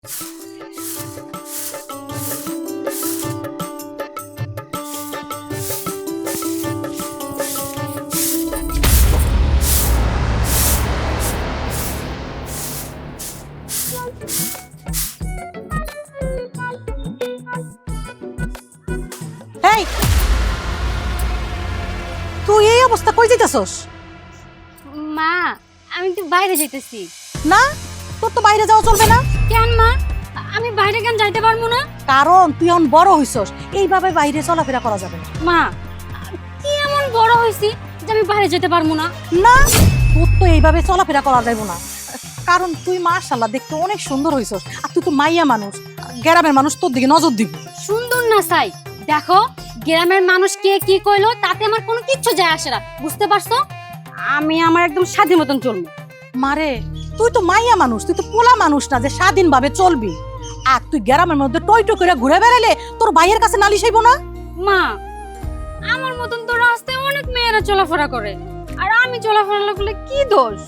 এই তুই এই অবস্থা কই যাইতাছস? মা, আমি একটু বাইরে যাইতেছি। না, তোর তো বাইরে যাওয়া চলবে না। কেন মা? আমি বাইরে কেন যাইতে পারবো না? কারণ তুই এখন বড় হইছস, এইভাবে বাইরে চলাফেরা করা যাবে না। মা, কি এমন বড় হইছি যে আমি বাইরে যেতে পারবো না? না, তোর তো এইভাবে চলাফেরা করা যাবে না, কারণ তুই মাশাআল্লাহ দেখতে অনেক সুন্দর হইছস, আর তুই তো মাইয়া মানুষ, গ্রামের মানুষ তোর দিকে নজর দিবে। সুন্দর না চাই, দেখো গ্রামের মানুষ কে কি কইলো তাতে আমার কোনো কিচ্ছু যায় আসে না, বুঝতে পারছো? আমি আমার একদম স্বাধীন মতন চলবো। মারে, তুই তো মাইয়া মানুষ, তুই তো পোলা মানুষ না যে স্বাধীনভাবে চলবি। আর তুই গ্রামের মধ্যে টই টই করে ঘুরে বেড়ালে তোর ভাইয়ের কাছে নালিশ হইব না? মা, আমার মতন তো রাস্তায় অনেক মেয়েরা চলাফেরা করে, আর আমি চলাফেরা করলে কি দোষ?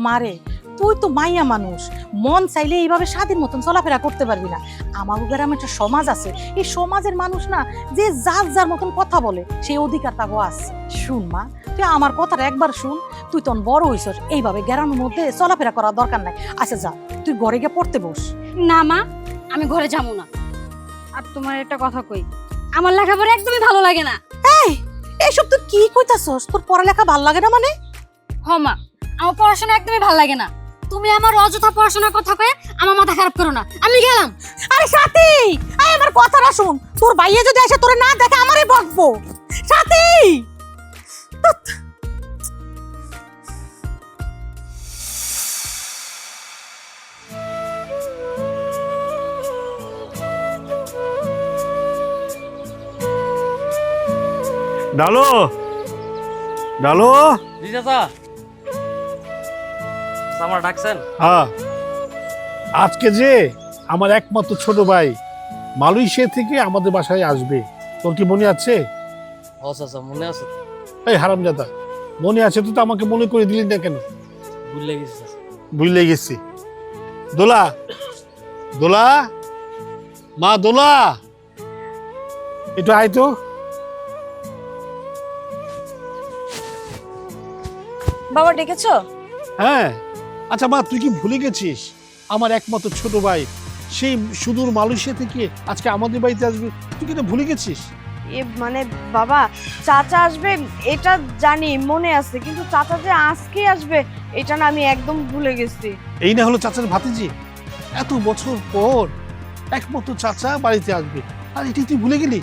মারে, তুই তো মাইয়া মানুষ, মন চাইলে এইভাবে স্বাধীন মতন চলাফেরা করতে পারবি না। আমার গ্রামে একটা সমাজ আছে, এই সমাজের মানুষ না যে যার যার মতন কথা বলে, সেই অধিকার তাগো আছে। শুন মা, তুই আমার কথাটা একবার শুন, তুই তখন বড় হইছস, এইভাবে গ্রামের মধ্যে চলাফেরা করার দরকার নাই। আচ্ছা যা, তুই ঘরে গিয়ে পড়তে বস। না মা, আমি ঘরে যাবো না। আর তোমার একটা কথা কই, আমার লেখাপড়া একদমই ভালো লাগে না। এই এইসব তুই কি কইতাছস? তোর পড়ালেখা ভাল লাগে না মানে? হ মা, আমার পড়াশোনা একদমই ভালো লাগে না। তুমি আমার অযথা পড়াশোনার কথা কয়ে আমার মাথা খারাপ করো না, আমি গেলাম। আরে সাথী, আয় আমার কথাটা শুন, তোর ভাইয়া যদি এসে তোরে না দেখে আমারই বকবো। সাথী, ডালো ডালো। জি চাচা, আমার ডাকছেন? হ্যাঁ, আজকে যে আমার একমাত্র ছোট ভাই মালয়েশিয়া থেকে আমাদের বাসায় আসবে, তোর কি মনে আছে? ও চাচা, মনে আছে? এই হারামজাদা, মনে আছে তো? আমাকে মনে করে দিলি না কেন? ভুলে গেছি চাচা। ভুলে গেছি। দোলা, দোলা, মা দোলা, একটু আয় তো। বাবা ডেকেছো? হ্যাঁ। আচ্ছা মা, তুই কি ভুলে গেছিস আমার একমাত্র ছোট ভাই সেই সুদূর মালয়েশিয়া থেকে আজকে আমাদের বাড়িতে আসবে? তুই কি এটা ভুলে গেছিস? মানে বাবা, চাচা আসবে এটা জানি, মনে আছে, কিন্তু চাচা যে আজকে আসবে এটা না আমি একদম ভুলে গেছি। এই না হলো চাচার ভাতিজি, এত বছর পর একমাত্র চাচা বাড়িতে আসবে, আর এটি তুই ভুলে গেলি?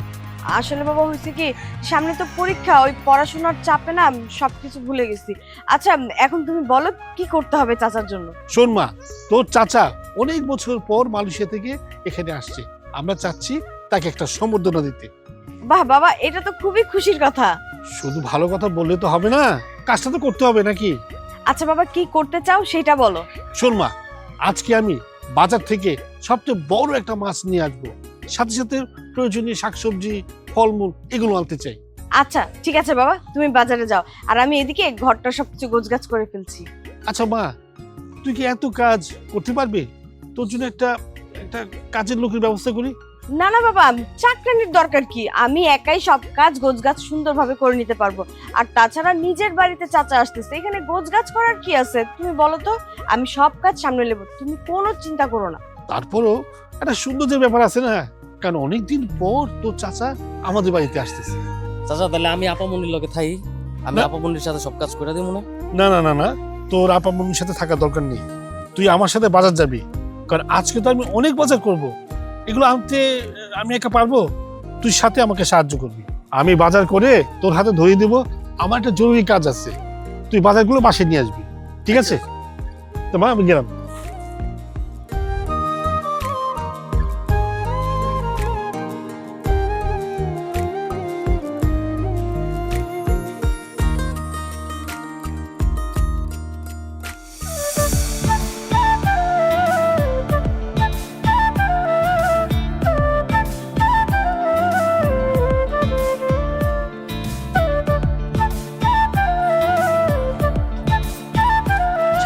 আসলে বাবা হয়েছে কি, সামনে তো পরীক্ষা, ওই পড়াশোনার চাপে না সবকিছু ভুলে গেছি। আচ্ছা এখন তুমি বলো কি করতে হবে চাচার জন্য? শোন মা, তোর চাচা অনেক বছর পর মালয়েশিয়া থেকে এখানে আসছে, আমরা চাচ্ছি তাকে একটা সম্বর্ধনা দিতে। বাহ বাবা, এটা তো খুবই খুশির কথা। শুধু ভালো কথা বললে তো হবে না, কাজটা তো করতে হবে নাকি? আচ্ছা বাবা, কি করতে চাও সেটা বলো। শোন মা, আজকে আমি বাজার থেকে সবচেয়ে বড় একটা মাছ নিয়ে আসবো, সাথে সাথে প্রয়োজনীয় শাকসবজি, ফলমূল এগুলো আনতে চাই। আচ্ছা ঠিক আছে বাবা, তুমি বাজারে যাও, আর আমি এদিকে ঘরটা সবকিছু গোছগাছ করে ফেলছি। আচ্ছা মা, তুই কি এত কাজ করতে পারবি? তোর জন্য একটা একটা কাজের লোকের ব্যবস্থা করি। না না বাবা, চাকরানির দরকার কি, আমি একাই সব কাজ গোছগাছ সুন্দরভাবে করে নিতে পারবো। আর তাছাড়া নিজের বাড়িতে চাচা আসতেছে, এখানে গোছগাছ করার কি আছে তুমি বলো তো? আমি সব কাজ সামনে নেব, তুমি কোনো চিন্তা করো না। তারপরও একটা সৌন্দর্যের ব্যাপার আছে না, কারণ অনেকদিন পর তোর চাচা আমাদের বাড়িতে আসতেছে। চাচা তাহলে আমি আপামনির লগে থাই, আমি না। আপামনির সাথে সব কাজ করে দেবো না? না না না না, তোর আপা মম্মির সাথে থাকার দরকার নেই, তুই আমার সাথে বাজার যাবি, কারণ আজকে তো আমি অনেক বাজার করব, এগুলো আনতে আমি একা পারবো? তুই সাথে আমাকে সাহায্য করবি, আমি বাজার করে তোর হাতে ধরিয়ে দেবো। আমার একটা জরুরি কাজ আছে, তুই বাজারগুলো বাসায় নিয়ে আসবি, ঠিক আছে? তো মা, আমি গেলাম।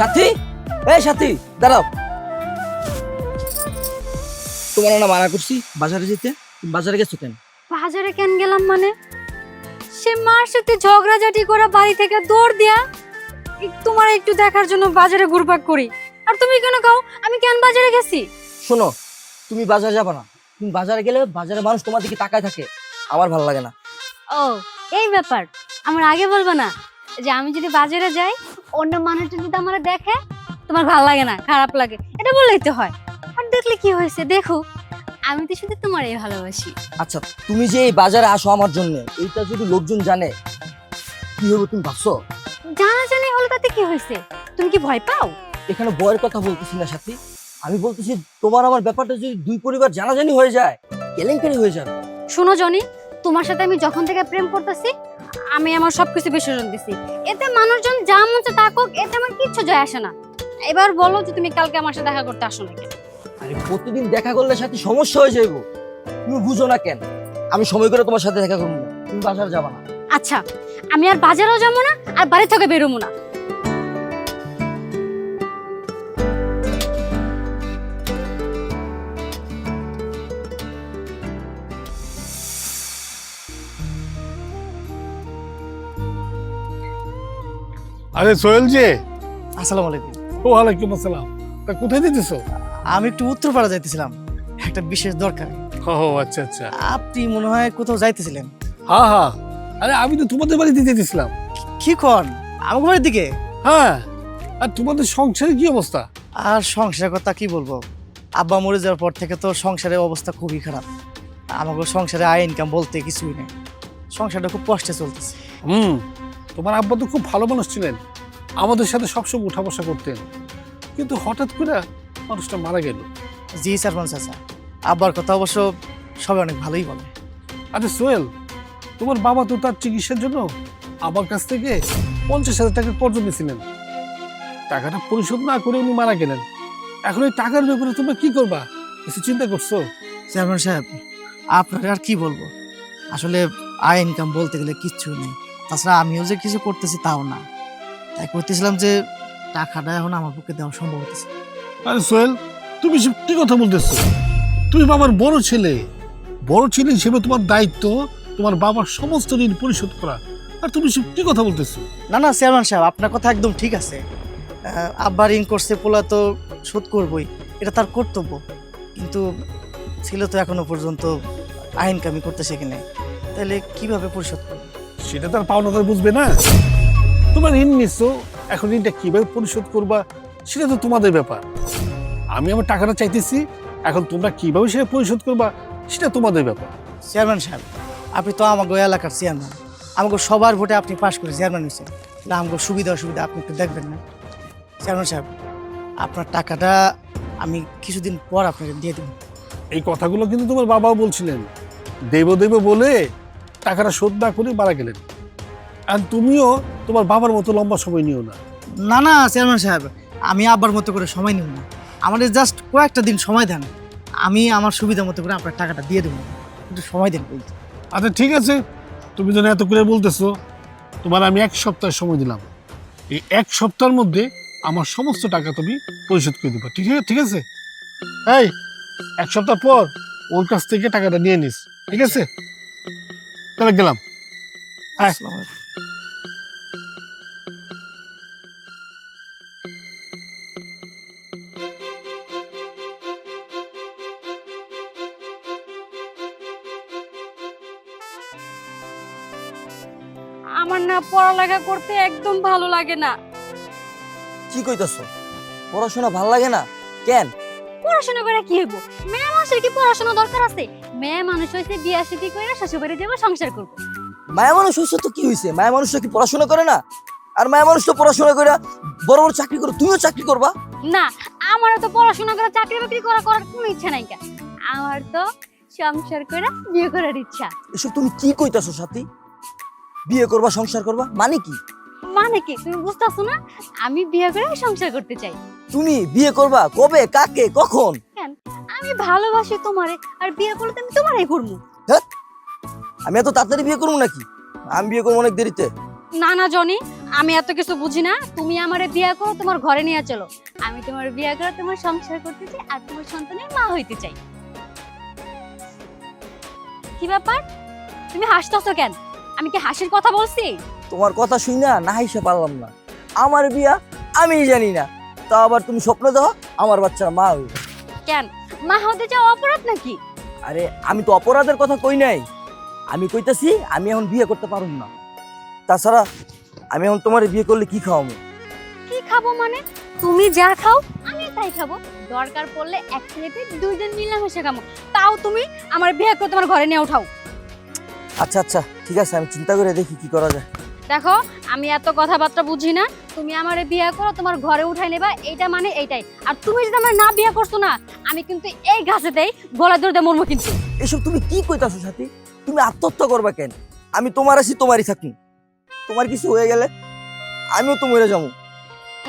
সাথী, এই সাথী দাঁড়াও। তোমার না মানা করছি বাজারে যেতে, তুমি বাজারে গেছো কেন? বাজারে কেন গেলাম মানে সে মার সাথে ঝগড়াঝাটি করে বাড়ি থেকে দৌড় দিয়া তোমার একটু দেখার জন্য বাজারে ঘুরপাক করি। আর তুমি কেন কাও আমি কেন বাজারে গেছি? শোনো, তুমি বাজারে যাবে না। তুমি বাজারে গেলে বাজারে মানুষ তোমার দিকে তাকায় থাকে, আমার ভালো লাগে না। ও এই ব্যাপার, আমার আগে বলবো না যে আমি যদি বাজারে যাই অন্য মানুষজন যদি আমার দেখে তোমার ভালো লাগে না, খারাপ লাগে, এটা বললেই তো হয়। আর দেখলে কি হয়েছে, দেখো আমি তো শুধু তোমারই ভালোবাসি। আচ্ছা, তুমি যে এই বাজারে আসো আমার জন্য, এইটা যদি লোকজন জানে কি হবে তুমি ভাবছো? জানাজানি হলো তাতে কি হয়েছে? তুমি কি ভয় পাও? এখানে বয়ের কথা বলতেছি না সাথী, আমি বলতেছি তোমার আমার ব্যাপারটা যদি দুই পরিবার জানাজানি হয়ে যায়, কেলেঙ্কারি হয়ে যাবে। শোনো জনি, তোমার সাথে আমি যখন থেকে প্রেম করতেছি আমি আমার সবকিছু বিসর্জন দিছি। এতে মানুষজন যা মন চায় তা করুক, এতে আমার কিচ্ছু যায় আসে না। এবার বলো যে তুমি কালকে আমার সাথে দেখা করতে আসো না কেন? আরে প্রতিদিন দেখা করলে সাথে সমস্যা হয়ে যাইব, তুমি বুঝো না কেন? আমি সময় করে তোমার সাথে দেখা করবো না, তুমি বাজারে যাবা না। আচ্ছা, আমি আর বাজারেও যাবো না আর বাড়ি থেকে বেরোবো না। আরে সোহেল যে, আসসালামু আলাইকুম। ওয়ালাইকুম আসসালাম। তা কোথায় যেতেছো? আমি একটু উত্তরপাড়া যাইতেছিলাম, একটা বিশেষ দরকার। ও আচ্ছা আচ্ছা। আপনি মনে হয় কোথাও যাইতেছিলেন? হ্যাঁ হ্যাঁ, আরে আমি তো তোমাদের বাড়িতে যেতেছিলাম। কি কন, আমার বাড়ির দিকে? হ্যাঁ, আর তোমাদের সংসারের কি অবস্থা? আর সংসারের কথা কি বলবো, আব্বা মরে যাওয়ার পর থেকে তো সংসারের অবস্থা খুবই খারাপ। আমাকে সংসারে আয় ইনকাম বলতে কিছুই নেই, সংসারটা খুব কষ্টে চলতেছে। তোমার আব্বা তো খুব ভালো মানুষ ছিলেন, আমাদের সাথে সবসময় উঠা বসা করতেন, কিন্তু হঠাৎ করে মানুষটা মারা গেল। জি সারপঞ্চ চাচা, আব্বার কথা অবশ্য সবাই অনেক ভালোই বলে। আরে সোহেল, তোমার বাবা তো তার চিকিৎসার জন্য আমার কাছ থেকে 50,000 টাকা কর্জ নিয়েছিলেন। টাকাটা পরিশোধ না করে উনি মারা গেলেন। এখন এই টাকার ব্যাপারে তোমরা কি করবা, কিছু চিন্তা করছো? চেয়ারম্যান সাহেব, আপনাকে আর কি বলবো, আসলে আয় ইনকাম বলতে গেলে কিচ্ছুই নেই। তাছাড়া আমিও যে কিছু করতেছি তাও না, তাই করতেছিলাম যে টাকাটা এখন আমার পক্ষে দেওয়া সম্ভব হতেছে। আরে সোহেল, তুমি সব কি কথা বলতেছো? তুমি বাবার বড় ছেলে, বড় ছেলে হিসেবে তোমার দায়িত্ব তোমার বাবার সমস্ত ঋণ পরিশোধ করা, আর তুমি সব কি কথা বলতেছো? না না চেয়ারম্যান সাহেব, আপনার কথা একদম ঠিক আছে। আব্বা ঋণ করছে, পোলা তো শোধ করবই, এটা তার কর্তব্য। কিন্তু ছিল তো এখনো পর্যন্ত আয় ইনকামই করতে শেখে নেই, তাহলে কিভাবে পরিশোধ করবে? সেটা তার পাওনাদার বুঝবে না। তোমার ঋণ নিচ্ছ, এখন ঋণটা কিভাবে পরিশোধ করবা সেটা তো তোমাদের ব্যাপার। আমি আমার টাকাটা চাইতেছি, এখন তোমরা কিভাবে সেটা পরিশোধ করবা সেটা তোমাদের ব্যাপার। চেয়ারম্যান সাহেব, আপনি তো আমাকে এলাকার চেয়ারম্যান, আমাকে সবার ভোটে আপনি পাশ করে চেয়ারম্যান হয়েছেন, তাহলে আমাকে সুবিধা অসুবিধা আপনি একটু দেখবেন না? চেয়ারম্যান সাহেব, আপনার টাকাটা আমি কিছুদিন পর আপনাকে দিয়ে দেবো। এই কথাগুলো কিন্তু তোমার বাবাও বলছিলেন, দেব দেব বলে টাকাটা শোধ না করে মারা গেলেন। আর তুমিও তোমার বাবার মতো লম্বা সময় নিও না। না না চেয়ারম্যান সাহেব, আমি আব্বার মতো করে সময় নিব না, আমাদের জাস্ট কয়েকটা দিন সময় দেন, আমি আমার সুবিধা মতো করে আপনার টাকাটা দিয়ে দেবো, একটু সময় দেন প্লিজ। আচ্ছা ঠিক আছে, তুমি যেন এত করে বলতেছো, তোমার আমি 1 সপ্তাহ সময় দিলাম। এই 1 সপ্তাহের মধ্যে আমার সমস্ত টাকা তুমি পরিশোধ করে দেবা, ঠিক আছে? ঠিক আছে, এই 1 সপ্তাহ পর ওর কাছ থেকে টাকাটা নিয়ে নিস, ঠিক আছে? তাহলে গেলাম। হ্যাঁ। আসসালামু আলাইকুম। আমার না পড়ালেখা করতে একদম ভালো লাগে না। কি কইতাছো? পড়াশোনা ভাল লাগে না কেন? পড়াশোনা করে কি হইব? মেয়ে মানুষের কি পড়াশোনা দরকার আছে? মেয়ে মানুষ হইছে বিয়া শাদী কইরা শ্বশুরবাড়ি যাবো, সংসার করব। মায়া মানুষ হইছে তো কি হইছে? মায়া মানুষটা কি পড়াশোনা করে না? আর মায়া মানুষ তো পড়াশোনা করে বড় বড় চাকরি করে, তুমিও চাকরি করবা? না, আমারও তো পড়াশোনা করে চাকরি বাকরি করার কোনো ইচ্ছা নাই। কেন, আমার তো সংসার করে বিয়ে করার ইচ্ছা। এসব তুমি কি কইতাছো সাথী? বিয়ে করবা, সংসার করবা মানে কি? মানে কি তুমি বুঝতাছো না? আমি বিয়ে করে সংসার করতে চাই। তুমি বিয়ে করবা কবে, কাকে, কখন? কেন, আমি ভালোবাসি তোমারে, আর বিয়ে করলে তো আমি তোমারই করবো। আমি এত তাড়াতাড়ি বিয়ে করবো নাকি? আমি বিয়ে করবো অনেক দেরিতে। না না জনি, আমি এত কিছু বুঝি না। তুমি আমারে বিয়ে করো, তোমার ঘরে নিয়ে চলো। আমি তোমার বিয়ে করে তোমার সংসার করতে চাই, আর তোমার সন্তানের মা হইতে চাই। কি ব্যাপার, তুমি হাসতেছো কেন? আমি কি হাসির কথা বলছি? তোমার কথা শুই না হিসে পারলাম না। আমার বিয়া আমি জানি না, তা আবার তুমি স্বপ্ন দাও আমার বাচ্চার মা হইব। কেন, মা হতে চাও অপরাধ নাকি? আরে আমি তো অপরাধের কথা কই নাই, আমি কইতাছি আমি এখন বিয়ে করতে পারুম না। তাছাড়া আমি এখন তোমার বিয়ে করলে কি খাওয়াবো? কি খাবো মানে? তুমি যা খাও আমি তাই খাবো। দরকার পড়লে এক প্লেটে দুইজন মিলামিশে খাবো, তাও তুমি আমার বিয়ে করে তোমার ঘরে নিয়ে উঠাও। আচ্ছা ঠিক আছে, আমি চিন্তা করে দেখি কি করা যায়। দেখো, আমি এত কথাবার্তা বুঝি না। তুমি আমারে বিয়ে করো, তোমার ঘরে উঠাই নেবা, এইটা মানে এইটাই। আর তুমি যদি আমার না বিয়ে করছো না, আমি কিন্তু এই গাছেতেই গলা ধরতে মরবো কিন্তু। এসব তুমি কি কইতাছো সাথী? তুমি আত্মহত্যা করবা কেন? আমি তোমার আছি, তোমারই থাকি। তোমার কিছু হয়ে গেলে আমিও তো মরে যাবো।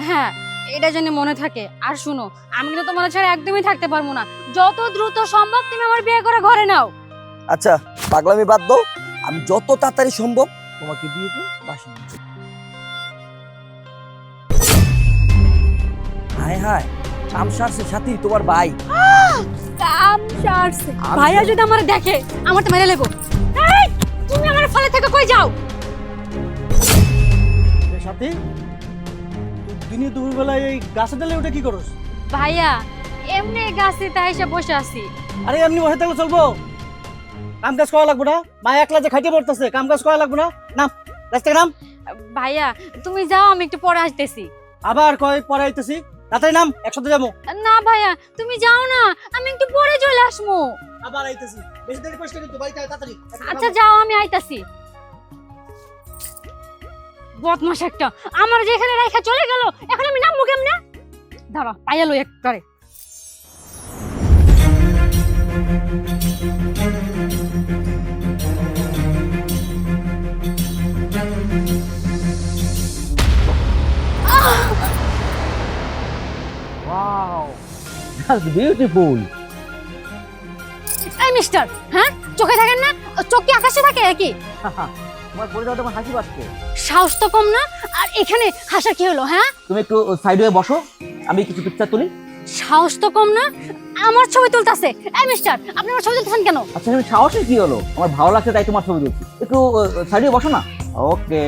হ্যাঁ, এটা যেন মনে থাকে। আর শুনো, আমি কিন্তু তোমার ছাড়া একদমই থাকতে পারবো না। যত দ্রুত সম্ভব তুমি আমার বিয়ে করে ঘরে নাও। আচ্ছা, পাগলামি বাদ দাও, আমি যত তাড়াতাড়ি সম্ভব তোমাকে বিয়ে করে বাসায় নিয়ে যাবো। হায় কাম সারছে সাথী, তোমার ভাই। কাম সারছে? ভাইয়া যদি আমার দেখে আমার তো মেরে লেবো। এই, তুমি আমার ফলে থেকে কই যাও? সাথী, দিনে দুপুরবেলায় এই গাছে ডালে ওটা কি করস? ভাইয়া, এমনি গাছে তাই এসে বসে আছি। আরে এমনি বসে থাকলে চলবো? কাম কাজ করা লাগবো না? মা একলা যে খাইতে পড়তেছে, কাম কাজ করা লাগবো না? নাম রাস্তা নাম। ভাইয়া, তুমি যাও, আমি একটু পরে আসতেছি। আবার কয় পরে আইতেছি, তাড়াতাড়ি নাম, একসাথে যাবো। না ভাইয়া, তুমি যাও না, আমি একটু পরে চলে আসবো। আবার আইতেছি, বেশি দেরি করিস না কিন্তু, বাড়িতে আয় তাড়াতাড়ি। আচ্ছা যাও, আমি আইতাছি। বদমাস একটা, আমার যেখানে রেখা চলে গেল, এখন আমি নামবো কেমনে? দাঁড়া, পাইয়া লই একবারে। Wow, that's beautiful. এই মিস্টার, হ্যাঁ চোখে থাকেন না? চোখ কি আকাশে থাকে নাকি? তোমার পরে যাও, তোমার হাসি পাচ্ছে। সাহস তো কম না। আর এখানে হাসা কি হলো? হ্যাঁ, তুমি একটু সাইড হয়ে বসো, আমি কিছু পিকচার তুলি। সাহস তো কম না, আমার ছবি তুলতাছে। এই মিস্টার, আপনি আমার ছবি তুলতেছেন কেন? আচ্ছা, আমি সাহসে কি হলো? আমার ভালো লাগছে তাই তোমার ছবি তুলছি। একটু সাইড হয়ে বসো না। ওকে।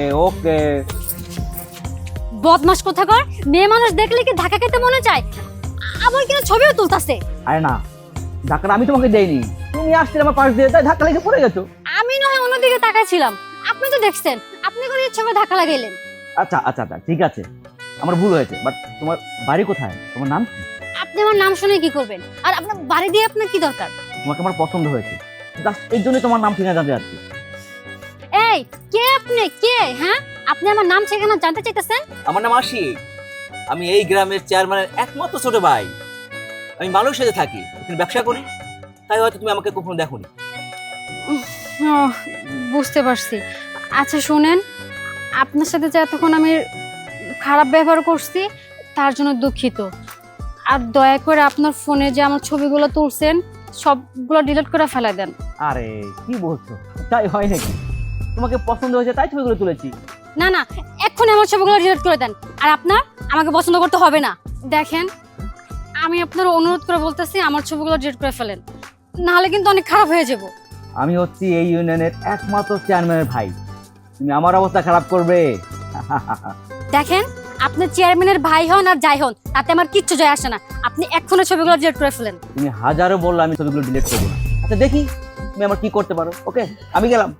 বদমাস কোথাকার, মেয়ে মানুষ দেখলে কি ধাক্কা খেতে মনে চায়, আবার কিনা ছবিও তুলতাছে। আরে না, ধাক্কাটা আমি তোমাকে দেইনি, তুমি আসছিলে আমার পাশ দিয়ে, তাই ধাক্কা লেগে পড়ে গেছো। আমি নয় অন্যদিকে তাকাইছিলাম, আপনি তো দেখছেন, আপনি করে ইচ্ছে করে ধাক্কা লাগাইলেন। আচ্ছা ঠিক আছে, আমার ভুল হয়েছে। বাট তোমার বাড়ি কোথায়? তোমার নাম কি? আপনি আমার নাম শুনে কি করবেন? আর আপনার বাড়ি দিয়ে আপনার কি দরকার? তোমাকে আমার পছন্দ হয়েছে, জাস্ট এই জন্যই তোমার নাম ঠিকানা জানতে আর কি। এই, কে আপনি? কে? হ্যাঁ, আপনি আমার নাম ঠিকানা জানতে চাইতেছেন? আমার নাম আশিক, আমি এই গ্রামের চেয়ারম্যানের একমাত্র ছোট ভাই। আমি মানুষের সাথে থাকি, এখানে ব্যবসা করি, তাই হয়তো তুমি আমাকে কখনো দেখোনি। বুঝতে পারছি। আচ্ছা শুনেন, আপনার সাথে যে এতক্ষণ আমি খারাপ ব্যবহার করছি তার জন্য দুঃখিত। আর দয়া করে আপনার ফোনে যে আমার ছবিগুলো তুলছেন সবগুলো ডিলিট করে ফেলে দেন। আরে কি বলছো, তাই হয় নাকি? তোমাকে পছন্দ হয়েছে তাই ছবিগুলো তুলেছি। না, এক্ষুনি আমার ছবিগুলো ডিলিট করে দেন। আর আপনার আমাকে পছন্দ করতে হবে না। দেখেন, আমি আপনার অনুরোধ করে বলতেছি, আমার ছবিগুলো ডিলিট করে ফেলেন, নাহলে কিন্তু অনেক খারাপ হয়ে যাব। আমি হচ্ছি এই ইউনিয়নের একমাত্র চেয়ারম্যানের ভাই, তুমি আমার অবস্থা খারাপ করবে? দেখেন, আপনি চেয়ারম্যানের ভাই হন আর যাই হন, তাতে আমার কিচ্ছু যায় আসে না। আপনি এক্ষুনি ছবিগুলো ডিলিট করে ফেলেন। তুমি হাজারো বললে আমি ছবিগুলো ডিলিট করবো না। আচ্ছা দেখি তুমি আমার কি করতে পারো। ওকে, আমি গেলাম।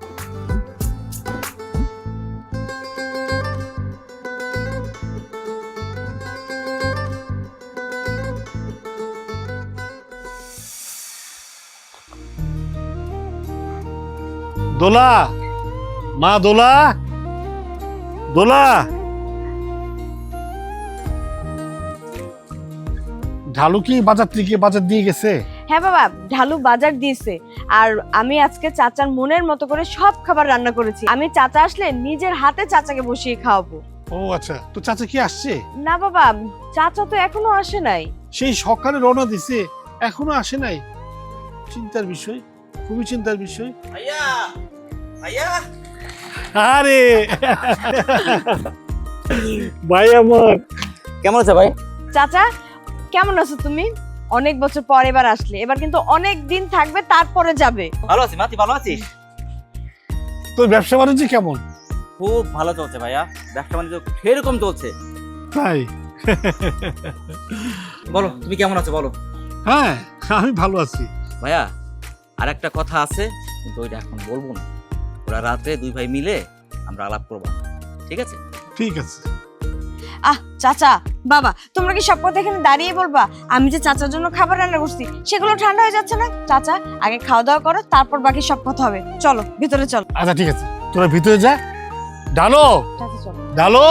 দোলা, মা দোলা, ঢালু কি বাজার থেকে বাজার দিয়ে গেছে? হ্যাঁ বাবা, ঢালু বাজার দিয়েছে। আর আমি আজকে চাচার মনের মতো করে সব খাবার রান্না করেছি। আমি চাচা আসলে নিজের হাতে চাচাকে বসিয়ে খাওয়াবো। ও আচ্ছা, তো চাচা কি আসছে? না বাবা, চাচা তো এখনো আসে নাই। সেই সকালে রওনা দিছে, এখনো আসে নাই। চিন্তার বিষয়, খুবই চিন্তার বিষয়। ভাইয়া, আরে ভাই আমার, কেমন আছে ভাই? চাচা কেমন আছো তুমি? অনেক বছর পর এবার আসলে, এবার কিন্তু অনেক দিন থাকবে, তারপরে যাবে। ভালো আছি মা, তুই ভালো আছিস? তোর ব্যবসা বাণিজ্য কেমন? খুব ভালো চলছে ভাইয়া, ব্যবসা বাণিজ্য সেরকম চলছে। তাই? বলো তুমি কেমন আছো বলো। হ্যাঁ, আমি ভালো আছি। ভাইয়া আর একটা কথা আছে, কিন্তু ওইটা এখন বলবো না। ওরা রাতে দুই ভাই মিলে আমরা আলাপ করবো, ঠিক আছে? ঠিক আছে। চাচা, বাবা, তোমরা কি সব কথা এখানে দাঁড়িয়ে বলবা? আমি যে চাচার জন্য খাবার রান্না করছি সেগুলো ঠান্ডা হয়ে যাচ্ছে না? চাচা, আগে খাওয়া দাওয়া করো, তারপর বাকি সব কথা হবে। চলো ভিতরে চলো। আচ্ছা ঠিক আছে, তোরা ভিতরে যা। ডালো, চাচা চলো। ডালো,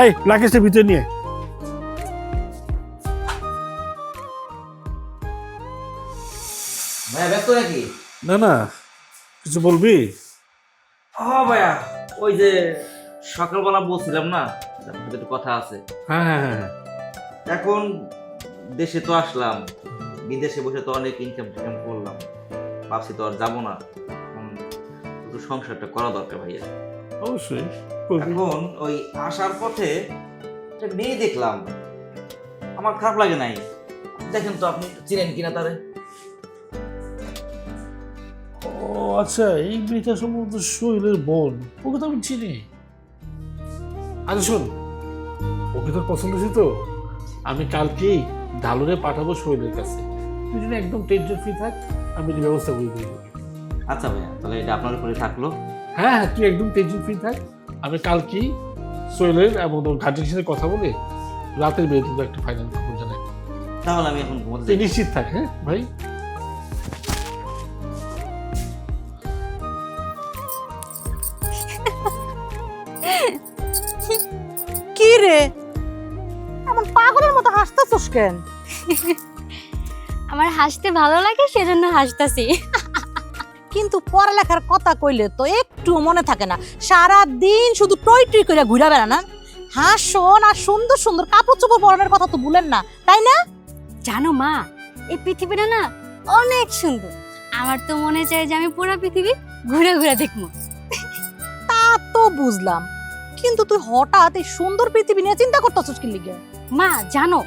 এই রাকেশটা ভিতরে নিয়ে। ভাইয়া ব্যস্ত নাকি? না না, কিছু বলবি? ভাইয়া ওই যে সকালবেলা বলছিলাম না, একটু কথা আছে। হ্যাঁ হ্যাঁ হ্যাঁ। এখন দেশে তো আসলাম, বিদেশে বসে তো অনেক ইনকাম টিনকাম করলাম, ভাবছি তো আর যাবো না। এখন একটু সংসারটা করা দরকার ভাইয়া। অবশ্যই। এখন ওই আসার পথে একটা মেয়ে দেখলাম, আমার খারাপ লাগে নাই। দেখেন তো আপনি চিনেন কিনা তারে? ও আচ্ছা, এই মেয়েটা সম্ভবত সোহেলের বোন। ওকে তো আমি চিনি। আচ্ছা শোন, ওকে তোর পছন্দ হয়েছে তো? আমি কালকেই ডালরে পাঠাবো সোহেলের কাছে। তুই যদি একদম টেনশন ফ্রি থাক, আমি এই ব্যবস্থা করে দেবো। আচ্ছা ভাইয়া, তাহলে এটা আপনার উপরে থাকলো। হ্যাঁ হ্যাঁ, তুই একদম টেনশন ফ্রি থাক। আমি কালকেই সোহেলের এবং তোর গার্জেনের সাথে কথা বলে রাতের বেড়ে কিন্তু একটা ফাইনাল খবর জানাই। তাহলে আমি এখন ঘুমাতে তুই যাই। নিশ্চিত থাক। হ্যাঁ ভাই। কি রে, এমন পাগলের মতো হাসতেছস কেন? আমার হাসতে ভালো লাগে সেজন্য হাসতাছি। কিন্তু পড়ালেখার কথা কইলে তো একটু মনে থাকে না, সারা দিন শুধু টই টই করে ঘুরে বেড়ান। না হাসন আর সুন্দর সুন্দর কাপড় চোপড় পরানোর কথা তো ভুলেন না, তাই না? জানো মা, এই পৃথিবীটা না অনেক সুন্দর। আমার তো মনে চায় যে আমি পুরো পৃথিবী ঘুরে ঘুরে দেখবো। তা তো বুঝলাম, কিন্তু তুই হঠাৎ এই সুন্দর পৃথিবী নিয়ে চিন্তা করতেছস কি লিগে? মা জানো,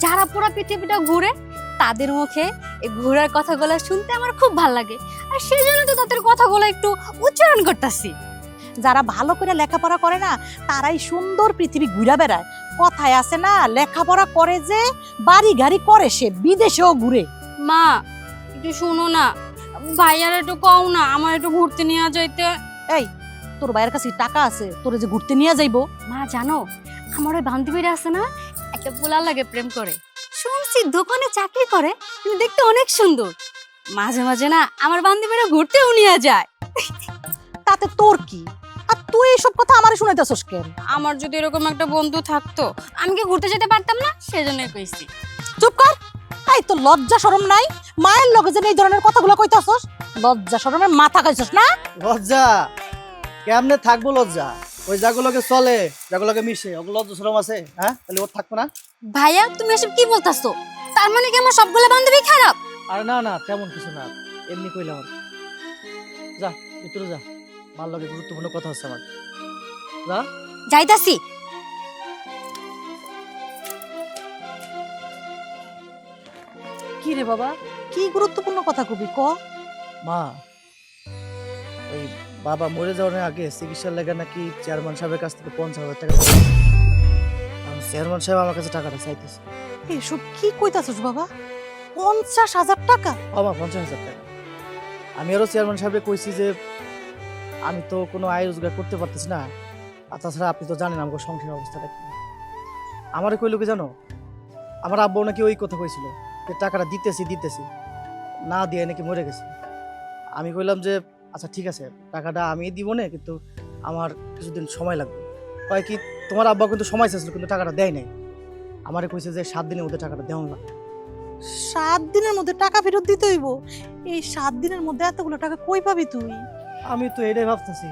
যারা পুরো পৃথিবীটা ঘুরে তাদের মুখে এই ঘোরার কথাগুলো শুনতে আমার খুব ভালো লাগে, আর সেই জন্য তো তাদের কথাগুলো একটু উচ্চারণ করতেছি। যারা ভালো করে লেখাপড়া করে না, তারাই সুন্দর পৃথিবী ঘুরে বেড়ায়। কথায় আছে না, লেখাপড়া করে যে বাড়ি গাড়ি করে সে বিদেশেও ঘুরে। মা একটু শোনো না, ভাইয়ার একটু কও না আমার একটু ঘুরতে নিয়ে যাইতে। এই, তোর ভাইয়ের কাছে টাকা আছে তোরে যে ঘুরতে নিয়ে যাইবো? মা জানো, আমার ওই বান্ধবীরা আছে না, একটা পোলার লাগে প্রেম করে। শুনছি দোকানে চাকরি করে, কিন্তু দেখতে অনেক সুন্দর। মাঝে মাঝে না আমার বান্ধবীরা ঘুরতেও নিয়ে যায়। তাতে তোর কি? আর তুই এইসব কথা আমারে শুনাইতেছস কেন? আমার যদি এরকম একটা বন্ধু থাকতো, আমি কি ঘুরতে যেতে পারতাম না? সেজন্যই কইছি। চুপ কর। এই তো লজ্জা শরম নাই? মায়ের লগে যে এই ধরনের কথাগুলো কইতাছস, লজ্জা শরমের মাথা খাইছস না? লজ্জা কেমনে থাকবো? লজ্জা ওই যাগুলোকে চলে, যাগুলোকে মিশে, ওগুলো লজ্জা শরম আছে? হ্যাঁ, তাহলে ওর থাকবো না? ভাইয়া তুমি এসব কি বলতাছো? তার মানে কি আমার সবগুলো বান্ধবী খারাপ? আর না না, তেমন কিছু না, এমনি কইলাম। যা ভিতরে যা, মার লগে গুরুত্বপূর্ণ কথা হচ্ছে আমার। যা। যাইতাছি। কি রে বাবা, কি গুরুত্বপূর্ণ কথা কবি ক? মা, ওই বাবা মরে যাওয়ার আগে চিকিৎসার লেগে নাকি চেয়ারম্যান সাহেবের কাছ থেকে 50,000 টাকা চেয়ারম্যান সাহেব আমার কাছে টাকাটা চাইতেছে। এসব কি কইতাছস বাবা? 50,000 টাকা? বাবা 50,000 টাকা। আমি আরো চেয়ারম্যান সাহেবকে কইছি যে আমি তো কোনো আয় রোজগার করতে পারতেছি না, আর তাছাড়া আপনি তো জানেন আমার সংসারের অবস্থাটা কি। আমারে কইলো কি জানো, আমার আব্বু নাকি ওই কথা কইছিল যে টাকাটা দিতেছি দিতেছি, না দিয়ে নাকি মরে গেছে। আমি কইলাম যে আচ্ছা ঠিক আছে, টাকাটা আমি দিব না, কিন্তু আমার কিছুদিন সময় লাগবে। কয় কি তোমার আব্বা কিন্তু সময় চাইছিল, কিন্তু টাকাটা দেয় নাই। আমারে কইছে যে 7 দিনের মধ্যে টাকাটা দেওয়া লাগবে। 7 দিনের মধ্যে টাকা ফেরত দিতে হইব? এই 7 দিনের মধ্যে এতগুলো টাকা কই পাবি তুই? আমি তো এটাই ভাবতেছি,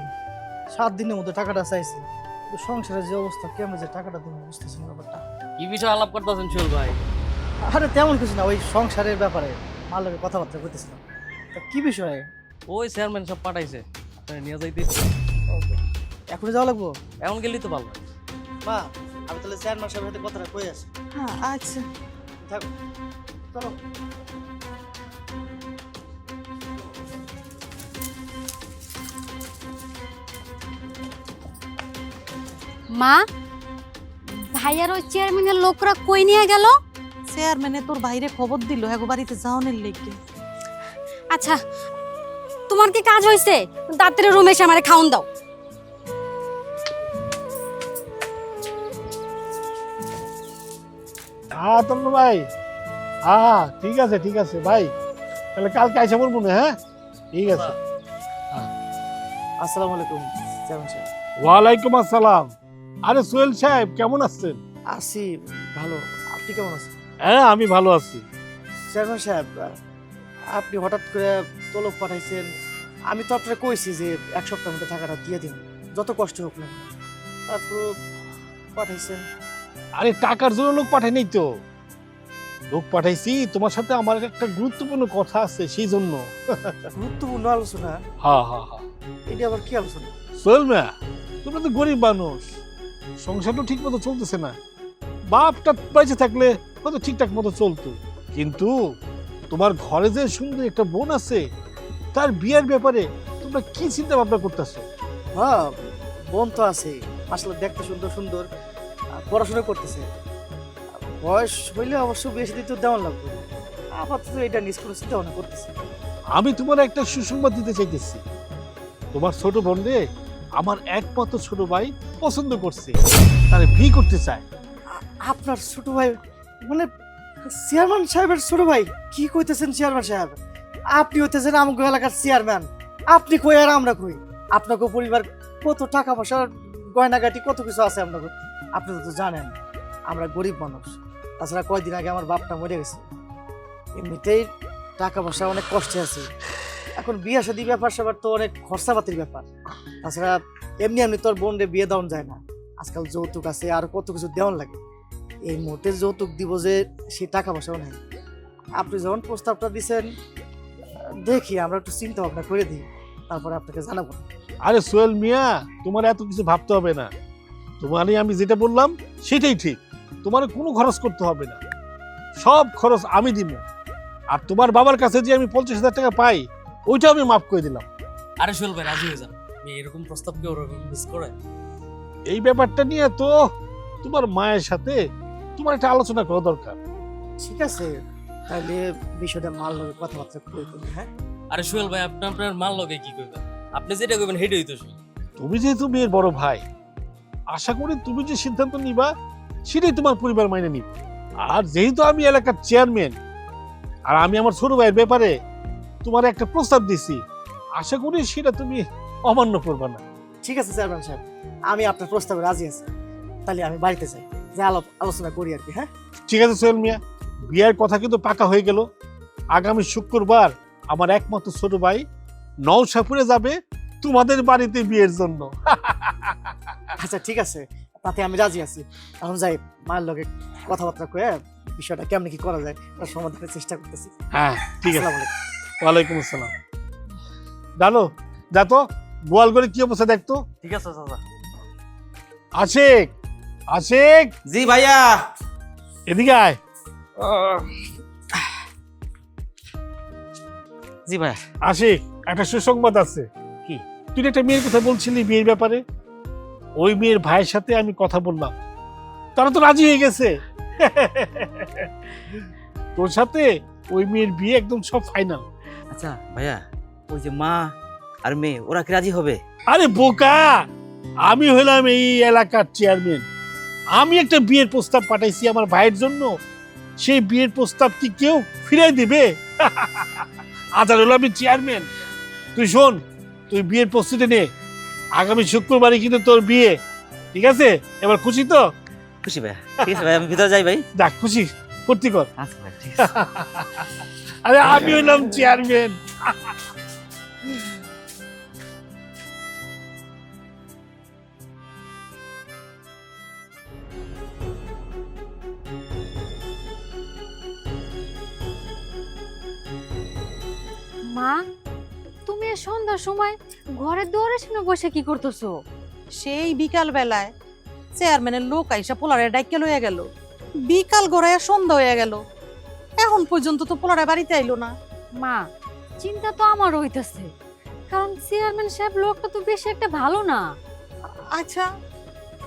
7 দিনের মধ্যে টাকাটা চাইছি, কিন্তু সংসারের যে অবস্থা, কেমন যে টাকাটা দেবো বুঝতেছি না ব্যাপারটা। কি বিষয় আলাপ করতেছেন সোহেল ভাই? আরে তেমন কিছু না, ওই সংসারের ব্যাপারে মার লগে কথাবার্তা কইতেছিলাম। তা কি বিষয়ে? ওই চেয়ারম্যান সব পাঠাইছে, আপনারা নিয়ে যাইতে। এখনই যাওয়া লাগবো? এমন গেলেই তো ভালো। মা, আমি তাহলে চেয়ারম্যান সাহেবের সাথে কথাটা কই আসি। হ্যাঁ আচ্ছা। থাকো চলো। মা, ভাইয়ার ওই চেয়ারম্যানের লোকরা কই নিয়ে গেল? চেয়ারম্যানে তোর বাইরে খবর দিল হ্যাঁ বাড়িতে যাওয়ানের লেগে। আচ্ছা, তোমার কি কাজ হয়েছে? তাড়াতাড়ি রুমে এসে আমারে খাওন দাও। হ্যাঁ তন্ময় ভাই, হ্যাঁ ঠিক আছে ভাই, তাহলে কালকে আইসা বলবো না। হ্যাঁ ঠিক আছে। আসসালামু আলাইকুম চেয়ারম্যান সাহেব। ওয়ালাইকুম আসসালাম। আরে সোহেল সাহেব কেমন আছেন? আছি ভালো, আপনি কেমন আছেন? হ্যাঁ আমি ভালো আছি। চেয়ারম্যান সাহেব, আপনি হঠাৎ করে তলব পাঠাইছেন, আমি তো আপনাকে কইছি যে 1 সপ্তাহের মধ্যে টাকাটা দিয়ে দিন, যত কষ্ট হোক না। তারপর পাঠাইছেন। আরে টাকার জন্য লোক পাঠাইনি তো, লোক পাঠাইছি তোমার সাথে আমার একটা গুরুত্বপূর্ণ কথা আছে সেই জন্য। গুরুত্বপূর্ণ আলোচনা? হ্যাঁ হ্যাঁ হ্যাঁ। এটা আবার কি আলোচনা? সোহেল মিয়া, তোমরা তো গরিব মানুষ, সংসারটা ঠিক মতো চলতেছে না। বাপটা বেঁচে থাকলে হয়তো ঠিকঠাক মতো চলতো, কিন্তু তোমার ঘরে যে সুন্দর একটা বোন আছে, তার বিয়ের ব্যাপারে তোমরা কি চিন্তা ভাবনা করতেছো? হ্যাঁ, বোন তো আছে, আসলে দেখতে সুন্দর সুন্দর, পড়াশোনা করতেছে। বয়স হইলে অবশ্য বেশি দিতে দেওয়া লাগবে, আপাতত এটা নিজ করে চিন্তা ভাবনা করতেছে। আমি তোমার একটা সুসংবাদ দিতে চাইতেছি। তোমার ছোট বোন রে আমার একমাত্র ছোট ভাই পছন্দ করছে, তারে বিয়ে করতে চায়। আপনার ছোট ভাই মানে চেয়ারম্যান সাহেবের ছোট ভাই? কি কইতেছেন চেয়ারম্যান সাহেব? আপনি হইতেছেন আমগো এলাকার চেয়ারম্যান, আপনি কই আর আমরা কই? আপনাকে পরিবার কত টাকা পয়সা গয়নাগাটি কত কিছু আছে আপনাকে, আপনি তো জানেন আমরা গরিব মানুষ। তাছাড়া কয়দিন আগে আমার বাপটা মরে গেছে, এমনিতেই টাকা পয়সা অনেক কষ্টে আছে। এখন বিয়ে শাদী ব্যাপার স্যাপার তো অনেক খরচাপাতির ব্যাপার। তাছাড়া এমনি এমনি তোর বোনরে বিয়ে দেওয়া যায় না, আজকাল যৌতুক আছে আর কত কিছু দেওয়ান লাগে। এই মুহূর্তে যৌতুক দিব যে সে টাকা পয়সাও নেই। আপনি যখন প্রস্তাবটা দিচ্ছেন, দেখি আমরা একটু চিন্তা ভাবনা করে দিই, তারপরে আপনাকে জানাবো। আরে সোহেল মিয়া, তোমার এত কিছু ভাবতে হবে না। তোমারই আমি যেটা বললাম সেটাই ঠিক। তোমার কোনো খরচ করতে হবে না, সব খরচ আমি দিব। আর তোমার বাবার কাছে যে আমি 50,000 টাকা পাই, ওইটা আমি মাফ করে দিলাম। আরে সোহেল ভাই রাজি হয়ে যান, এরকম প্রস্তাব কেউ মিস করে? এই ব্যাপারটা নিয়ে তো তোমার মায়ের সাথে তোমার একটা আলোচনা করা দরকার। ঠিক আছে, তাহলে বিষয়টা মাল লগে কথাবার্তা করে ফেলি। হ্যাঁ আরে সোহেল ভাই, আপনি আপনার মাল লগে কি করবেন? আপনি যেটা করবেন সেটাই তো। তুমি যেহেতু মেয়ের বড় ভাই, আশা করি তুমি যে সিদ্ধান্ত নিবা সেটাই তোমার পরিবার মাইনে নিবে। আর যেহেতু আমি এলাকার চেয়ারম্যান, আর আমি আমার ছোট ভাইয়ের ব্যাপারে তোমার একটা প্রস্তাব দিছি, আশা করি সেটা তুমি অমান্য করবে না। ঠিক আছে চেয়ারম্যান সাহেব, আমি আপনার প্রস্তাবে রাজি আছি। তাহলে আমি বাড়িতে যাই, যে আলোচনা করি আর কি। হ্যাঁ ঠিক আছে সোহেল মিয়া, বিয়ের কথা কিন্তু পাকা হয়ে গেল। আগামী শুক্রবার আমার একমাত্র ছোট ভাই নওশাপুরে যাবে তোমাদের বাড়িতে বিয়ের জন্য। আচ্ছা ঠিক আছে, তাতে আমি রাজি আছি। এখন যাই, মায়ের লগে কথাবার্তা কয়ে বিষয়টা কেমন কি করা যায় তার সমাধানের চেষ্টা করতেছি। হ্যাঁ ঠিক আছে। আসসালামু আলাইকুম। ওয়ালাইকুম আসসালাম। জানো যা তো গোয়ালঘরে কি অবস্থা দেখতো। ঠিক আছে চাচা। আশিক, আশিক জি ভাইয়া। এদিকে আয়। জি ভাইয়া। আশিক, একটা সুসংবাদ আছে। কি? তুই একটা মেয়ের কথা বলছিলি বিয়ের ব্যাপারে, ওই মেয়ের ভাইয়ের সাথে আমি কথা বললাম, তারা তো রাজি হয়ে গেছে। তোর সাথে ওই মেয়ের বিয়ে একদম সব ফাইনাল। আচ্ছা ভাইয়া, ওই যে মা আর মেয়ে ওরা কি রাজি হবে? আরে বোকা, আমি হলাম এই এলাকার চেয়ারম্যান, আমি একটা বিয়ের প্রস্তাব পাঠাইছি আমার ভাইয়ের জন্য, সেই বিয়ের প্রস্তাব কি কেউ ফিরাই দিবে? আজ আর হলো আমি চেয়ারম্যান। তুই শোন, তুই বিয়ের প্রস্তুতি নে, আগামী শুক্রবারই কিন্তু তোর বিয়ে। ঠিক আছে, এবার খুশি তো? খুশি ভাইয়া। ঠিক আছে ভাই, আমি ভিতরে যাই ভাই। দেখ খুশি ফুর্তি কর। আচ্ছা ভাই ঠিক আছে। আরে আমি হলাম চেয়ারম্যান। মা, তুমি এই সন্ধ্যার সময় ঘরের দুয়ারের সামনে বসে কি করতেছো? সেই বিকাল বেলায় চেয়ারম্যানের লোক আইসা পোলারে ডাইকে লইয়া গেল, বিকাল গড়াইয়া সন্ধ্যা হইয়া গেল, এখন পর্যন্ত তো পোলাটা বাড়িতে আইলো না। মা, চিন্তা তো আমার হইতাছে, কারণ চেয়ারম্যান সাহেব লোকটা তো বেশি একটা ভালো না। আচ্ছা,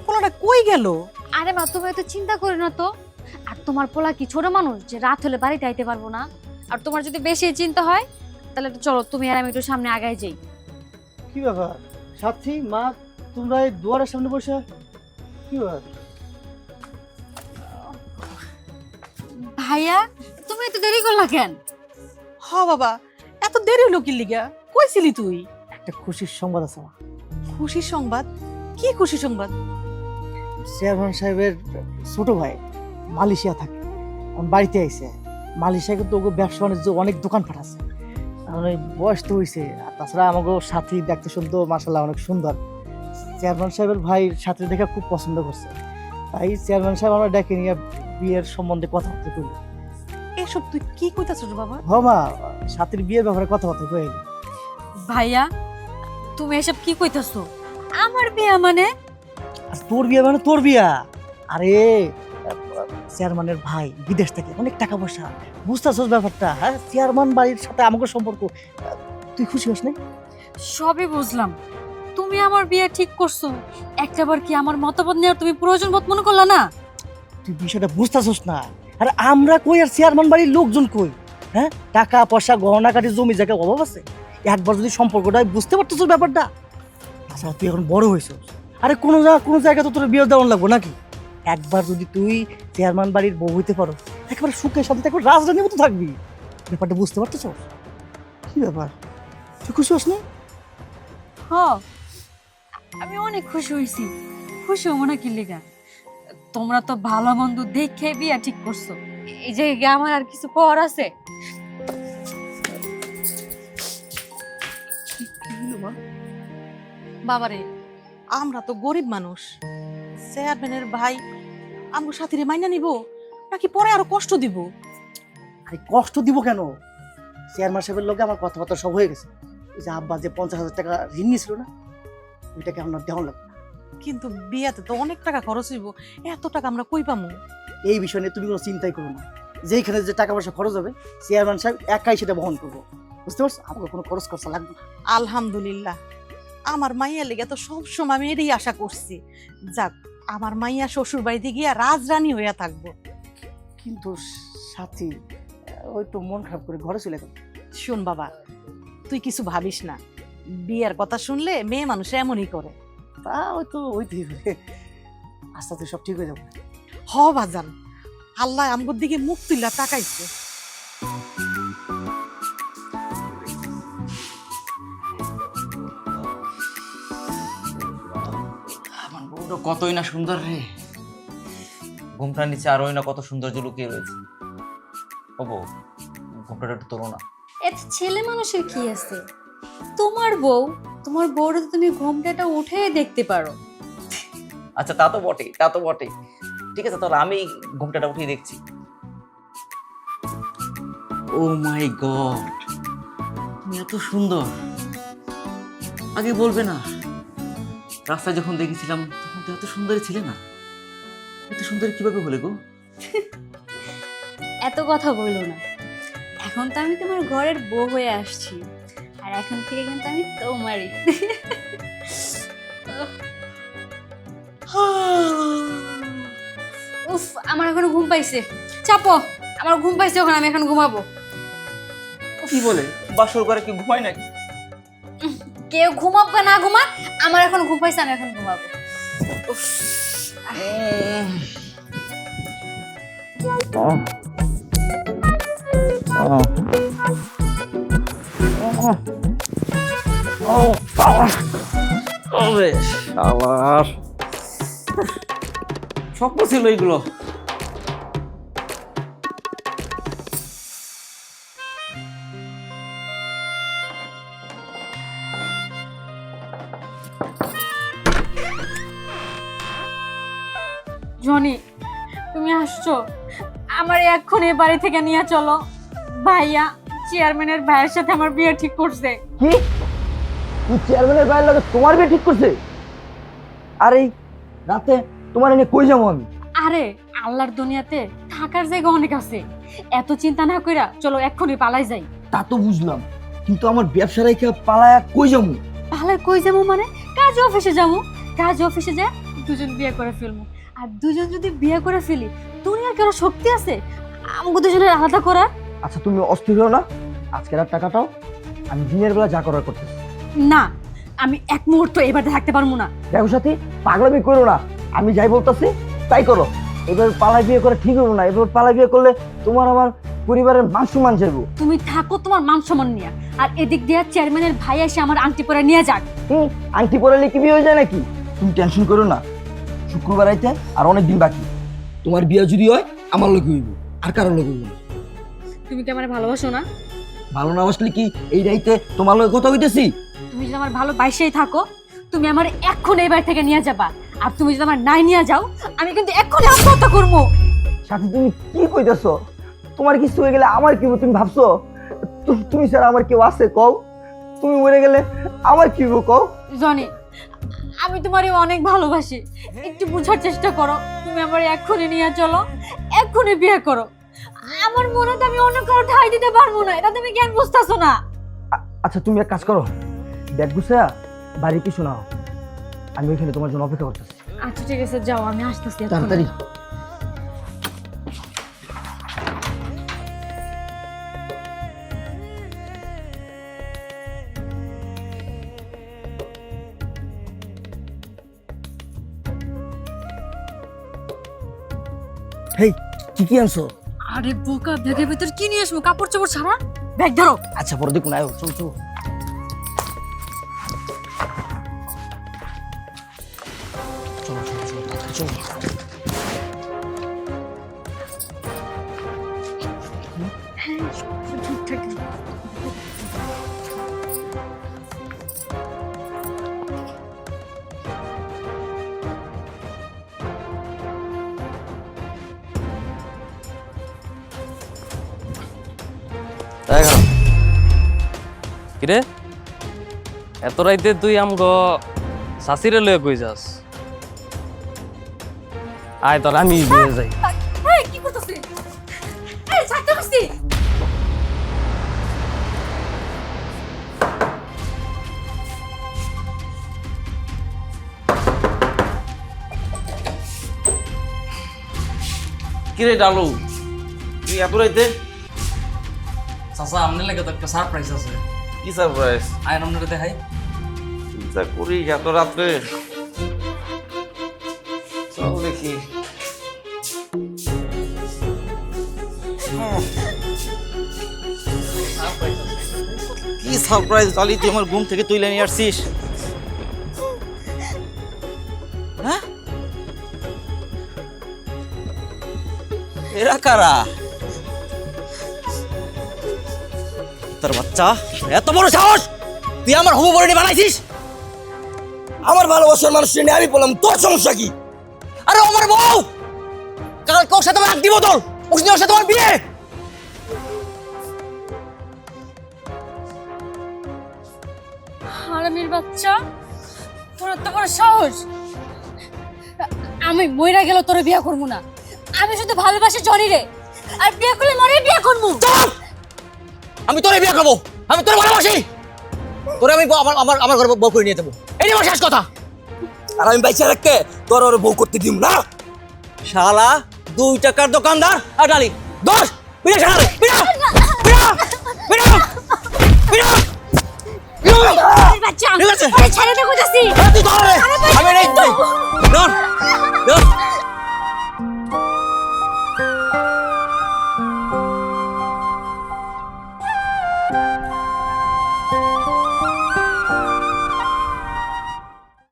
পোলাটা কই গেল? আরে মা, তুমি এত চিন্তা করো না তো। আর তোমার পোলা কি ছোট মানুষ যে রাত হলে বাড়িতে আইতে পারবো না? আর তোমার যদি বেশি চিন্তা হয় তাহলে তো চলো তুমি আর আমি একটু সামনে আগায় যাই। কি ব্যাপার সাথী মা, তোমরা এই দুয়ারের সামনে বসে কি ব্যাপার? ভাইয়া, তুমি এত দেরি করলা কেন? হ বাবা, এত দেরি হলো কি লিগা? কইছিলি তুই? একটা খুশির সংবাদ আছে মা। খুশি সংবাদ? কি খুশি সংবাদ? চেয়ারম্যান সাহেবের ছোট ভাই মালয়েশিয়া থাকে, এখন বাড়িতে আইছে। মালয়েশিয়া কিন্তু ওকে ব্যবসা বাণিজ্য অনেক দোকান পাঠাচ্ছে। এখন ওই বয়স তো হয়েছে, আর তাছাড়া আমাকে সাথী দেখতে শুনতো মাসাল্লাহ অনেক সুন্দর। চেয়ারম্যান সাহেবের ভাই সাথী দেখে খুব পছন্দ করছে, তাই চেয়ারম্যান সাহেব আমরা ডেকে নিয়ে বিয়ের সম্বন্ধে কথাবার্তা করি। এসব তুই কি কইতাছিস বাবা? হ মা, সাথীর বিয়ের ব্যাপারে কথাবার্তা কই। ভাইয়া, তুমি এসব কি কইতাছো? আমার বিয়া মানে? আর তোর বিয়ে মানে তোর বিয়া? আরে চেয়ারম্যানের ভাই বিদেশ থেকে অনেক টাকা পয়সা, বুঝতেছস ব্যাপারটা? হ্যাঁ, চেয়ারম্যান বাড়ির সাথে আমাকে সম্পর্ক, তুই খুশি হস নাই? সবই বুঝলাম, তুমি আমার বিয়ে ঠিক করছো, একটাবার কি আমার মতামত নেওয়ার তুমি প্রয়োজন বোধ মনে করলা না? তুই বিষয়টা বুঝতেছস না। আর আমরা কই আর চেয়ারম্যান বাড়ির লোকজন কই? হ্যাঁ, টাকা পয়সা গহনা কাটি জমি জায়গা অভাব আছে? একবার যদি সম্পর্কটা বুঝতে পারতেছস ব্যাপারটা। তাছাড়া তুই এখন বড় হয়েছিস, আরে কোনো জায়গা তো তোর বিয়ে দেওয়ান লাগবো নাকি? একবার যদি তুই চেয়ারম্যান বাড়ির বউ হইতে পারো, একেবারে সুখের সাথে একবার রাজধানীর মতো থাকবি। ব্যাপারটা বুঝতে পারতেছ? কি ব্যাপার, তুই খুশি হস না? হ, আমি অনেক খুশি হইছি। খুশি হবো না কি লিগা? তোমরা তো ভালো মন্দ দেখে বিয়া ঠিক করছো, এই যে আমার আর কিছু কর আছে? বাবারে, আমরা তো গরিব মানুষ, চেয়ারম্যানের ভাই আমগো সাথীরে মাইনা নিব নাকি পরে আরো কষ্ট দিব? আরে কষ্ট দিব কেন? চেয়ারম্যান সাহেবের লোকে আমার কথাবার্তা সব হয়ে গেছে। ওই যে আব্বা যে 50,000 টাকা ঋণ নিয়েছিল না, ওইটাকে আমার দেওয়ান লাগবে। কিন্তু বিয়াতে তো অনেক টাকা খরচ হইব, এত টাকা আমরা কই পামু? এই বিষয় নিয়ে তুমি কোনো চিন্তাই করো না। যেইখানে যে টাকা পয়সা খরচ হবে চেয়ারম্যান সাহেব একাই সেটা বহন করবো, বুঝতে পারছো? আমাকে কোনো খরচ খরচা লাগবে না। আলহামদুলিল্লাহ, আমার মাইয়া লেগে তো সবসময় আমি এটাই আশা করছি। যাক, আমার মাইয়া শ্বশুর বাড়িতে গিয়া রাজরানী হইয়া থাকবো। কিন্তু সাথী, ওই তো মন খারাপ করে ঘরে চলে গেল। শোন বাবা, তুই কিছু ভাবিস না, বিয়ের কথা শুনলে মেয়ে মানুষ এমনই করে। তা ওই তো ওইতেই হবে, আস্তে আস্তে সব ঠিক হয়ে যাবে। হ বাজান, আল্লাহ আমগোর দিকে মুখ তুইলা তাকাইছে। আমার বউটা কতই না সুন্দর রে, ঘুমটার নিচে আরোই না কত সৌন্দর্য লুকিয়ে রয়েছে। ও বউ, ঘুমটাটা একটু তোলো না। এত ছেলে মানুষের কি আছে? তোমার বউরে তো তুমি ঘোমটাটা উঠে দেখতে পারো। আচ্ছা, তা তো বটেই। ঠিক আছে, তাহলে আমি ঘুমটাটা উঠিয়ে দেখছি। ও মাই গড, তুমি এত সুন্দর, আগে বলবে না? রাস্তায় যখন দেখেছিলাম তখন তো এত সুন্দরী ছিলে না। এত সুন্দরী কিভাবে হলে গো? এত কথা বললো না, এখন তো আমি তোমার ঘরের বউ হয়ে আসছি, আর এখন থেকে কিন্তু আমি তোমারই। উফ, আমার এখনো ঘুম পাইছে। চাপো, আমার ঘুম পাইছে, ওখানে আমি এখন ঘুমাবো। কি বলে, বাসর ঘরে কি ঘুমায় নাকি? কেউ ঘুমাক বা না ঘুমাক, আমার এখন ঘুম পাইছে, আমি এখন ঘুমাবো। উফ, স্বপ্ন ছিল এইগুলো। জনি, তুমি আসছো? আমার এক্ষুনি বাড়ি থেকে নিয়ে চলো। ভাইয়া চেয়ারম্যানের ভাইয়ের সাথে আমার বিয়ে ঠিক করছে। কি, তুই চেয়ারম্যানের ভাইয়ের লগে তোমার বিয়ে ঠিক করছে? আর এই রাতে তোমার এনে কই যাবো আমি? আরে আল্লাহর দুনিয়াতে থাকার জায়গা অনেক আছে, এত চিন্তা না কইরা চলো এক্ষুনি পালাই যাই। তা তো বুঝলাম, কিন্তু আমার ব্যবসা রেখে পালায়া কই যাবো? পালাই কই যাবো মানে? কাজ অফিসে যাবো। কাজ অফিসে যা দুজন বিয়ে করে ফেলবো। আর দুজন যদি বিয়ে করে ফেলি, দুনিয়ার কারো শক্তি আছে আমাকে দুজনের আলাদা করার? আচ্ছা তুমি অস্থির হও না, আজকের আর টাকাটাও আমি দিনের বেলা যা করার করতেছি। না, আমি এক মুহূর্ত এবার থাকতে পারবো না। দেখো সাথী, পাগলামি করো না, আমি যাই বলতেছি তাই করো। এবার পালাই বিয়ে করে ঠিক হবো না, এবার পালাই বিয়ে করলে তোমার আমার পরিবারের মান সম্মান যাবো। তুমি থাকো তোমার মান সম্মান নিয়ে, আর এদিক দিয়ে চেয়ারম্যানের ভাই এসে আমার আংটি পরে নিয়ে যাক। আংটি পরালে কি বিয়ে হয়ে যায় নাকি? তুমি টেনশন করো না, শুক্রবার আইতে আর অনেক দিন বাকি। তোমার বিয়ে যদি হয় আমার লোক হইব, আর কারো লোক হইব না। তুমি কি আমার ভালোবাসো না? ভালো না বাসলে কি এই রাইতে তোমার লোক কথা হইতেছি? তুমি যদি আমার ভালোবাসেই থাকো, তুমি আমার এখন এই বাড়ি থেকে নিয়ে যাবা। আর তুমি যদি আমার নাই নিয়ে যাও, আমি কিন্তু এক্ষুনি আত্মহত্যা করবো। সাথী তুমি কি কইতেছো? তোমার কিছু হয়ে গেলে আমার কি হইব তুমি ভাবছো? তুমি স্যার আমার কেউ আছে কও? তুমি মরে গেলে আমার কি হইব কও? জনি, আমি তোমারে অনেক ভালোবাসি, একটু বোঝার চেষ্টা করো। তুমি আমার এক্ষুনি নিয়ে চলো, এক্ষুনি বিয়ে করো। আমার মনে তো আমি অন্য কারো ঠাঁই দিতে পারবো না, এটা তুমি কেন বুঝতেছো না? আচ্ছা তুমি এক কাজ করো, ব্যাগ গুছায়া বাড়ি কি শোনাও, আমি ওইখানে তোমার জন্য অপেক্ষা করতেছি। আচ্ছা ঠিক আছে, যাও, আমি আসতেছি এক্ষুনি। তাড়াতাড়ি। হেই, কি আনছো? আরে বোকা, ব্যাগের ভিতর কি নিয়ে আসবো? কাপড় চোপড় ছাড়া? ব্যাগ ধরো। আচ্ছা পরে দেখুন, আয়ো চল চল। চলো চলো চলো তাড়াতাড়ি চলো। ঠিকঠাক। কিরে এত রাইতে তুই আমগো শাশিরে লয়ে কই যাস? আয় তোর আমি বিয়ে যাই। এই কি করতেছিস? এই ছাড়তে বসছি। কিরে ডালু, তুই এত রাইতে? চাচা আমনে লাগে তো একটা সারপ্রাইজ আছে। কি সারপ্রাইজ? আয় আমনে দেখাই। চিন্তা করি এত রাত্রে। চল দেখি। কি সারপ্রাইজ ডালি, তুই আমার ঘুম থেকে তুইলে নিয়ে আসছিস? হ্যাঁ, এরা কারা? তোর বাচ্চা এত বড় সাহস, তুই আমার হবু বরণী বানাইছিস? আমার ভালোবাসার মানুষটা নিয়ে আমি বললাম, তোর সমস্যা কি? আরে আমার বউ কালকে ওর সাথে আমার আংটি বদল, ওর সাথে আমার বিয়ে। হারামির বাচ্চা, তোর এত বড় সাহস! আমি মইরা গেল তোরে বিয়ে করবো না। আমি শুধু ভালোবাসি জনি রে, আর বিয়ে করলে মরে বিয়ে করবো। আমি তোরে বিয়ে করবো, আমি তোরে ভালোবাসি, তোরে আমি আমার ঘরে বউ করে নিয়ে যাবো, এই আমার শেষ কথা। আর আমি বাইচা রাখতে তোর ওর বউ করতে দিব না। শালা 2 টাকার দোকানদার আর ডালি 10 বিনা শালা বিনা বিনা বিনা বাচ্চা, ঠিক আছে। আরে ছেড়ে দে কইতাছি। তুই ধর রে, আমি নেই ধর ধর।